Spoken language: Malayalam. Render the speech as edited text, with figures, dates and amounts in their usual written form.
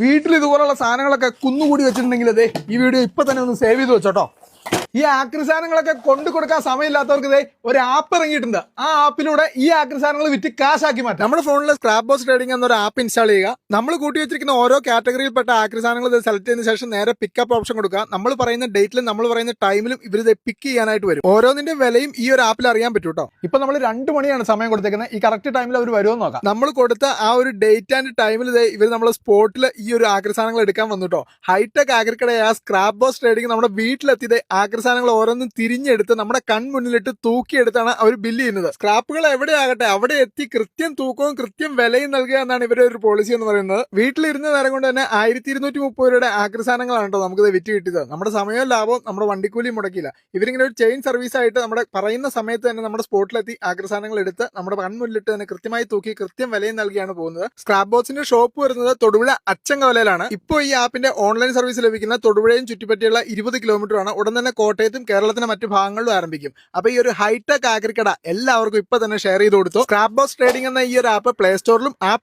വീട്ടിൽ ഇതുപോലുള്ള സാധനങ്ങളൊക്കെ കുന്നുകൂടി വെച്ചിട്ടുണ്ടെങ്കിൽ അതെ ഈ വീഡിയോ ഇപ്പൊ തന്നെ ഒന്ന് സേവ് ചെയ്ത് വെച്ചോട്ടോ. ഈ ആക്രി സാധനങ്ങളൊക്കെ കൊണ്ടു കൊടുക്കാൻ സമയമില്ലാത്തവർക്ക് ഇതേ ഒരു ആപ്പ് ഇറങ്ങിയിട്ടുണ്ട്. ആ ആപ്പിലൂടെ ഈ ആക്രി സാധനങ്ങൾ വിറ്റ് കാശാക്കി മാറ്റാം. നമ്മുടെ ഫോണിൽ സ്ക്രാപ്പ് ബോക്സ് ട്രേഡിംഗ് എന്നൊരു ആപ്പ് ഇൻസ്റ്റാൾ ചെയ്യുക. നമ്മൾ കൂട്ടി വെച്ചിരിക്കുന്ന ഓരോ കാറ്റഗറിയിൽപ്പെട്ട ആക്രി സാധനങ്ങൾ ഇത് സെലക്ട് ചെയ്തതിനു ശേഷം നേരെ പിക്കപ്പ് ഓപ്ഷൻ കൊടുക്കുക. നമ്മൾ പറയുന്ന ഡേറ്റിലും നമ്മൾ പറയുന്ന ടൈമിലും ഇവർ ഇത് പിക്ക് ചെയ്യാനായിട്ട് വരും. ഓരോന്നിന്റെ വിലയും ഈ ഒരു ആപ്പിൽ അറിയാൻ പറ്റും കേട്ടോ. ഇപ്പൊ നമ്മൾ 2 മണിയാണ് സമയം കൊടുത്തേക്കുന്നത്. ഈ കറക്റ്റ് ടൈമിൽ അവർ വരുമോ നോക്കാം. നമ്മൾ കൊടുത്ത ആ ഒരു ഡേറ്റ് ആൻഡ് ടൈമിൽ ഇവർ നമ്മൾ സ്പോട്ടിൽ ഈ ഒരു ആക്രി സാധനങ്ങൾ എടുക്കാൻ വന്നിട്ടോ. ഹൈടെക് ആക്രിക്കടയായ സ്ക്രാപ്പ് ബോക്സ് ട്രേഡിംഗ് നമ്മുടെ വീട്ടിലെത്തിയത് ആക്രി സാധനങ്ങൾ ഓരോന്നും തിരിഞ്ഞെടുത്ത് നമ്മുടെ കൺമുന്നിലിട്ട് തൂക്കിയെടുത്താണ് അവർ ബില്ല് ചെയ്യുന്നത്. സ്ക്രാപ്പുകൾ എവിടെയാകട്ടെ അവിടെ എത്തി കൃത്യം തൂക്കവും കൃത്യം വിലയും നൽകുക എന്നാണ് ഇവരുടെ ഒരു പോളിസി എന്ന് പറയുന്നത്. വീട്ടിലിരുന്ന നേരം കൊണ്ട് തന്നെ 1230 രൂപയുടെ ആക്രി സാധനങ്ങളാണ് കേട്ടോ നമുക്കിത് വിറ്റ് കിട്ടിയത്. നമ്മുടെ സമയവും ലാഭവും നമ്മുടെ വണ്ടിക്കൂലിയും മുടക്കില്ല. ഇവരിങ്ങനെ ഒരു ചെയിൻ സർവീസ് ആയിട്ട് നമ്മുടെ പറയുന്ന സമയത്ത് തന്നെ നമ്മുടെ സ്പോട്ടിലെത്തി ആക്രി സാധനങ്ങൾ എടുത്ത് നമ്മുടെ കൺമുന്നിലിട്ട് തന്നെ കൃത്യമായി തൂക്കി കൃത്യം വിലയും നൽകിയാണ് പോകുന്നത്. സ്ക്രാപ്പ് ബോക്സിന്റെ ഷോപ്പ് വരുന്നത് തൊടുപുഴ അച്ചങ്കവലയിലാണ്. ഇപ്പോൾ ഈ ആപ്പിന്റെ ഓൺലൈൻ സർവീസ് ലഭിക്കുന്ന തൊടുപുഴയും ചുറ്റിപ്പറ്റിയുള്ള 20 കിലോമീറ്റർ ആണ്. ഉടൻ തന്നെ കോട്ടയത്തും കേരളത്തിന്റെ മറ്റു ഭാഗങ്ങളിലും ആരംഭിക്കും. അപ്പൊ ഈ ഒരു ഹൈടെക് ആക്രിക്കട എല്ലാവർക്കും ഇപ്പൊ തന്നെ ഷെയർ ചെയ്ത് കൊടുത്തു. സ്ക്രാപ്പ് ബോക്സ് ട്രേഡിംഗ് എന്ന ഈ ഒരു ആപ്പ് പ്ലേ സ്റ്റോറിലും ആപ്പ്